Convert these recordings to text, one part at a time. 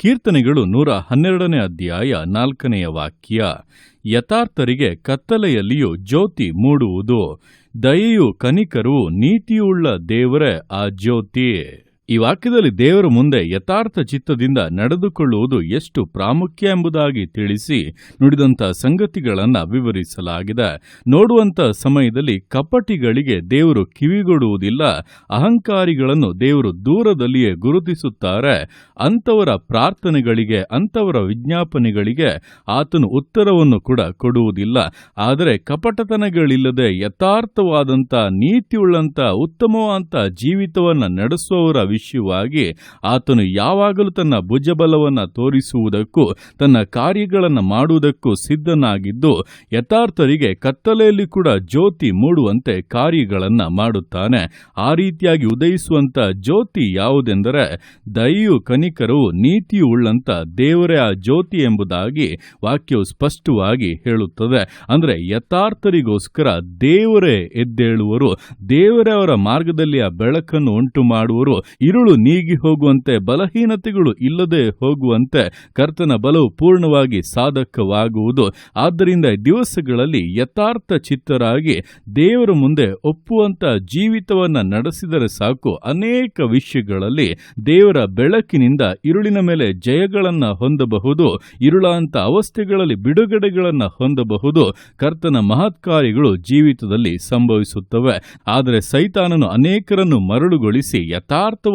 ಕೀರ್ತನೆಗಳು 112 ಅಧ್ಯಾಯ 4 ವಾಕ್ಯ. ಯಥಾರ್ಥರಿಗೆ ಕತ್ತಲೆಯಲ್ಲಿಯೂ ಜ್ಯೋತಿ ಮೂಡುವುದು, ದಯೆಯು ಕನಿಕರವು ನೀತಿಯುಳ್ಳ ದೇವರೇ ಆ ಜ್ಯೋತಿ. ಈ ವಾಕ್ಯದಲ್ಲಿ ದೇವರ ಮುಂದೆ ಯಥಾರ್ಥ ಚಿತ್ತದಿಂದ ನಡೆದುಕೊಳ್ಳುವುದು ಎಷ್ಟು ಪ್ರಾಮುಖ್ಯ ಎಂಬುದಾಗಿ ತಿಳಿಸಿ ನುಡಿದಂಥ ಸಂಗತಿಗಳನ್ನು ವಿವರಿಸಲಾಗಿದೆ. ನೋಡುವಂಥ ಸಮಯದಲ್ಲಿ ಕಪಟಿಗಳಿಗೆ ದೇವರು ಕಿವಿಗೊಡುವುದಿಲ್ಲ, ಅಹಂಕಾರಿಗಳನ್ನು ದೇವರು ದೂರದಲ್ಲಿಯೇ ಗುರುತಿಸುತ್ತಾರೆ. ಅಂಥವರ ಪ್ರಾರ್ಥನೆಗಳಿಗೆ, ಅಂಥವರ ವಿಜ್ಞಾಪನೆಗಳಿಗೆ ಆತನು ಉತ್ತರವನ್ನು ಕೂಡ ಕೊಡುವುದಿಲ್ಲ. ಆದರೆ ಕಪಟತನಗಳಿಲ್ಲದೆ ಯಥಾರ್ಥವಾದಂಥ, ನೀತಿಯುಳ್ಳಂಥ, ಉತ್ತಮವಾದಂಥ ಜೀವಿತವನ್ನು ನಡೆಸುವವರ ವಿಷಯವಾಗಿ ಆತನು ಯಾವಾಗಲೂ ತನ್ನ ಭುಜಬಲವನ್ನು ತೋರಿಸುವುದಕ್ಕೂ ತನ್ನ ಕಾರ್ಯಗಳನ್ನು ಮಾಡುವುದಕ್ಕೂ ಸಿದ್ಧನಾಗಿದ್ದು, ಯಥಾರ್ಥರಿಗೆ ಕತ್ತಲೆಯಲ್ಲಿ ಕೂಡ ಜ್ಯೋತಿ ಮೂಡುವಂತೆ ಕಾರ್ಯಗಳನ್ನು ಮಾಡುತ್ತಾನೆ. ಆ ರೀತಿಯಾಗಿ ಉದಯಿಸುವಂತ ಜ್ಯೋತಿ ಯಾವುದೆಂದರೆ ದಯೆಯು ಕನಿಕರವು ನೀತಿಯು ಉಳ್ಳಂತ ದೇವರೇ ಆ ಜ್ಯೋತಿ ಎಂಬುದಾಗಿ ವಾಕ್ಯವು ಸ್ಪಷ್ಟವಾಗಿ ಹೇಳುತ್ತದೆ. ಅಂದರೆ ಯಥಾರ್ಥರಿಗೋಸ್ಕರ ದೇವರೇ ಎದ್ದೇಳುವರು, ದೇವರೇ ಅವರ ಮಾರ್ಗದಲ್ಲಿ ಆ ಬೆಳಕನ್ನು ಉಂಟು ಮಾಡುವರು. ഇരുಳು ನೀಗಿ ಹೋಗುವಂತೆ, ಬಲಹೀನತೆಗಳು ಇಲ್ಲದೆ ಹೋಗುವಂತೆ ಕರ್ತನ ಬಲವು ಪೂರ್ಣವಾಗಿ ಸಾಧಕವಾಗುವುದು. ಆದ್ದರಿಂದ ದಿವಸಗಳಲ್ಲಿ ಯಥಾರ್ಥ ಚಿತ್ತರಾಗಿ ದೇವರ ಮುಂದೆ ಒಪ್ಪುವಂತ ಜೀವಿತವನ್ನ ನಡೆಸಿದರೆ ಸಾಕು. ಅನೇಕ ವಿಷಯಗಳಲ್ಲಿ ದೇವರ ಬೆಳಕಿನಿಂದ ಇರುಳಿನ ಮೇಲೆ ಜಯಗಳನ್ನ ಹೊಂದಬಹುದು, ಇರುಳಂತ ಅವಸ್ಥೆಗಳಲ್ಲಿ ಬಿಡುಗಡೆಗಳನ್ನ ಹೊಂದಬಹುದು. ಕರ್ತನ ಮಹತ್ಕಾರ್ಯಗಳು ಜೀವಿತದಲ್ಲಿ ಸಂಭವಿಸುತ್ತವೆ. ಆದರೆ ಸೈತಾನನು ಅನೇಕರನ್ನು ಮರಳುಗೊಳಿಸಿ ಯಥಾರ್ಥವಾಗಿ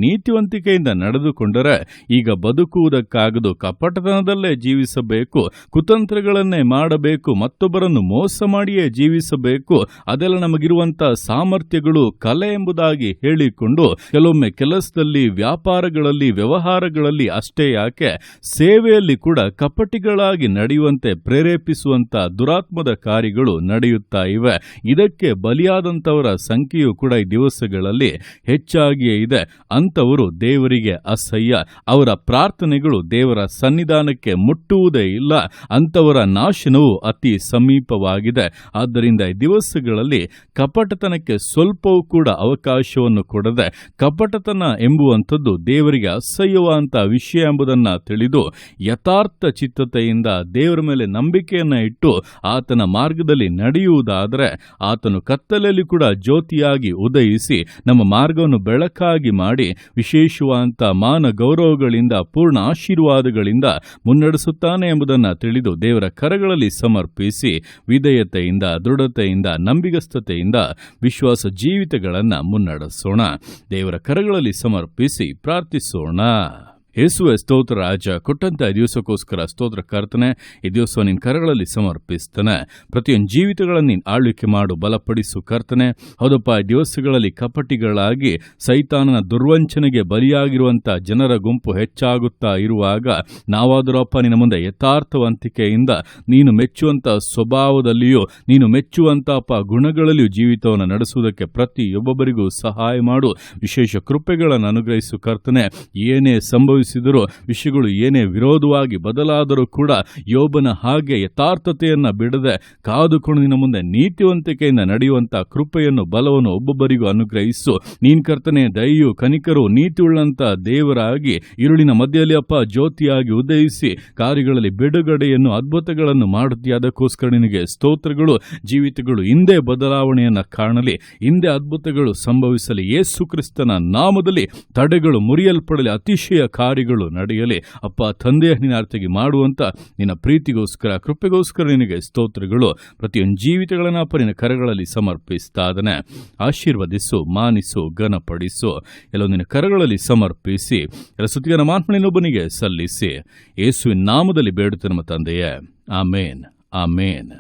ನೀತಿವಂತಿಕೆಯಿಂದ ನಡೆದುಕೊಂಡರೆ ಈಗ ಬದುಕುವುದಕ್ಕಾಗದು, ಕಪಟತನದಲ್ಲೇ ಜೀವಿಸಬೇಕು, ಕುತಂತ್ರಗಳನ್ನೇ ಮಾಡಬೇಕು, ಮತ್ತೊಬ್ಬರನ್ನು ಮೋಸ ಮಾಡಿಯೇ ಜೀವಿಸಬೇಕು, ಅದೆಲ್ಲ ನಮಗಿರುವಂತಹ ಸಾಮರ್ಥ್ಯಗಳು, ಕಲೆ ಎಂಬುದಾಗಿ ಹೇಳಿಕೊಂಡು ಕೆಲವೊಮ್ಮೆ ಕೆಲಸದಲ್ಲಿ, ವ್ಯಾಪಾರಗಳಲ್ಲಿ, ವ್ಯವಹಾರಗಳಲ್ಲಿ ಅಷ್ಟೇ ಯಾಕೆ ಸೇವೆಯಲ್ಲಿ ಕೂಡ ಕಪಟಿಗಳಾಗಿ ನಡೆಯುವಂತೆ ಪ್ರೇರೇಪಿಸುವಂತ ದುರಾತ್ಮದ ಕಾರ್ಯಗಳು ನಡೆಯುತ್ತಾ ಇವೆ. ಇದಕ್ಕೆ ಬಲಿಯಾದಂಥವರ ಸಂಖ್ಯೆಯು ಕೂಡ ಈ ದಿವಸಗಳಲ್ಲಿ ಹೆಚ್ಚಾಗಿಯೇ ಇದೆ. ಅಂಥವರು ದೇವರಿಗೆ ಅಸಹ್ಯ, ಅವರ ಪ್ರಾರ್ಥನೆಗಳು ದೇವರ ಸನ್ನಿಧಾನಕ್ಕೆ ಮುಟ್ಟುವುದೇ ಇಲ್ಲ. ಅಂಥವರ ನಾಶನವು ಅತಿ ಸಮೀಪವಾಗಿದೆ. ಆದ್ದರಿಂದ ಈ ದಿವಸಗಳಲ್ಲಿ ಕಪಟತನಕ್ಕೆ ಸ್ವಲ್ಪವೂ ಕೂಡ ಅವಕಾಶವನ್ನು ಕೊಡದೆ, ಕಪಟತನ ಎಂಬುವಂಥದ್ದು ದೇವರಿಗೆ ಅಸಹ್ಯವಾದಂಥ ವಿಷಯ ಎಂಬುದನ್ನು ತಿಳಿದು ಯಥಾರ್ಥ ಚಿತ್ತತೆಯಿಂದ ದೇವರ ಮೇಲೆ ನಂಬಿಕೆಯನ್ನು ಇಟ್ಟು ಆತನ ಮಾರ್ಗದಲ್ಲಿ ನಡೆಯುವುದಾದರೆ ಆತನು ಕತ್ತಲೆಯಲ್ಲಿ ಕೂಡ ಜ್ಯೋತಿಯಾಗಿ ಉದಯಿಸಿ ನಮ್ಮ ಮಾರ್ಗವನ್ನು ಬೆಳಕಾಗಿ ಮಾಡಿ ವಿಶೇಷವಾದಂಥ ಮಾನ ಗೌರವಗಳಿಂದ, ಪೂರ್ಣ ಆಶೀರ್ವಾದಗಳಿಂದ ಮುನ್ನಡೆಸುತ್ತಾನೆ ಎಂಬುದನ್ನು ತಿಳಿದು ದೇವರ ಕರಗಳಲ್ಲಿ ಸಮರ್ಪಿಸಿ ವಿಧೇಯತೆಯಿಂದ, ದೃಢತೆಯಿಂದ, ನಂಬಿಗಸ್ತತೆಯಿಂದ ವಿಶ್ವಾಸ ಜೀವಿತಗಳನ್ನು ಮುನ್ನಡೆಸೋಣ. ದೇವರ ಕರಗಳಲ್ಲಿ ಸಮರ್ಪಿಸಿ ಪ್ರಾರ್ಥಿಸೋಣ. ಯೇಸುವೆ ಸ್ತೋತ್ರ ರಾಜ, ಕೊಟ್ಟಂತ ದಿವಸಕ್ಕೋಸ್ಕರ ಸ್ತೋತ್ರ ಕರ್ತನೆ. ಈ ದಿವಸ ನಿನ್ನ ಕರಗಳಲ್ಲಿ ಸಮರ್ಪಿಸ್ತಾನೆ. ಪ್ರತಿಯೊಂದು ಜೀವಿತಗಳನ್ನು ನೀನು ಆಳ್ವಿಕೆ ಮಾಡು, ಬಲಪಡಿಸು ಕರ್ತನೆ. ಹೌದಪ್ಪ, ಈ ದಿವಸಗಳಲ್ಲಿ ಕಪಟಿಗಳಾಗಿ ಸೈತಾನನ ದುರ್ವಂಚನೆಗೆ ಬಲಿಯಾಗಿರುವಂಥ ಜನರ ಗುಂಪು ಹೆಚ್ಚಾಗುತ್ತಾ ಇರುವಾಗ ನಾವಾದರಪ್ಪ ನಿನ್ನ ಮುಂದೆ ಯಥಾರ್ಥವಂತಿಕೆಯಿಂದ ನೀನು ಮೆಚ್ಚುವಂಥ ಸ್ವಭಾವದಲ್ಲಿಯೂ, ನೀನು ಮೆಚ್ಚುವಂತಪ್ಪ ಗುಣಗಳಲ್ಲಿಯೂ ಜೀವಿತವನ್ನು ನಡೆಸುವುದಕ್ಕೆ ಪ್ರತಿಯೊಬ್ಬೊಬ್ಬರಿಗೂ ಸಹಾಯ ಮಾಡು. ವಿಶೇಷ ಕೃಪೆಗಳನ್ನು ಅನುಗ್ರಹಿಸು ಕರ್ತನೆ. ಏನೇ ಸಂಭವಿಸಿದರೂ, ವಿಷಯಗಳು ಏನೇ ವಿರೋಧವಾಗಿ ಬದಲಾದರೂ ಕೂಡ ಯೋಬನ ಹಾಗೆ ಯಥಾರ್ಥತೆಯನ್ನು ಬಿಡದೆ ಕಾದುಕೊಂಡು ನಿನ್ನ ಮುಂದೆ ನೀತಿವಂತಿಕೆಯಿಂದ ನಡೆಯುವಂಥ ಕೃಪೆಯನ್ನು, ಬಲವನ್ನು ಒಬ್ಬೊಬ್ಬರಿಗೂ ಅನುಗ್ರಹಿಸು. ನೀನ್ ಕರ್ತನೆ ದಯೆಯು ಕನಿಕರು ನೀತಿಯುಳ್ಳಂಥ ದೇವರಾಗಿ ಇರುಳಿನ ಮಧ್ಯದಲ್ಲಿ ಅಪ್ಪ ಜ್ಯೋತಿಯಾಗಿ ಉದಯಿಸಿ ಕಾರ್ಯಗಳಲ್ಲಿ ಬಿಡುಗಡೆಯನ್ನು, ಅದ್ಭುತಗಳನ್ನು ಮಾಡುತ್ತೀಯ. ಅದಕ್ಕೋಸ್ಕರ ನಿನಗೆ ಸ್ತೋತ್ರಗಳು. ಜೀವಿತಗಳು ಹಿಂದೆ ಬದಲಾವಣೆಯನ್ನು ಕಾಣಲಿ, ಹಿಂದೆ ಅದ್ಭುತಗಳು ಸಂಭವಿಸಲಿ. ಯೇಸು ಕ್ರಿಸ್ತನ ನಾಮದಲ್ಲಿ ತಡೆಗಳು ಮುರಿಯಲ್ಪಡಲಿ, ಅತಿಶಯ ಕಾರ್ಯಗಳು ನಡೆಯಲಿ. ಅಪ್ಪ ತಂದೆಯ ನಿನ್ನ ಅರ್ಥಗೆ ಮಾಡುವಂತ ನಿನ್ನ ಪ್ರೀತಿಗೋಸ್ಕರ, ಕೃಪೆಗೋಸ್ಕರ ನಿನಗೆ ಸ್ತೋತ್ರಗಳು. ಪ್ರತಿಯೊಂದು ಜೀವಿತಗಳನ್ನು ಅಪ್ಪ ನಿನ್ನ ಕರಗಳಲ್ಲಿ ಸಮರ್ಪಿಸ್ತಾ ಇದ್ದಾನೆ. ಆಶೀರ್ವದಿಸು, ಮಾನಿಸು, ಘನಪಡಿಸು. ಎಲ್ಲೋ ನಿನ್ನ ಕರಗಳಲ್ಲಿ ಸಮರ್ಪಿಸಿ ಎಲ್ಲ ಸ್ತುತಿಯನ್ನು ಮಾತ್ಮನಿನೊಬ್ಬನಿಗೆ ಸಲ್ಲಿಸಿ ಯೇಸುವಿನ ನಾಮದಲ್ಲಿ ಬೇಡುತ್ತೆ ನಮ್ಮ ತಂದೆಯೇ. ಆಮೇನ್, ಆಮೇನ್.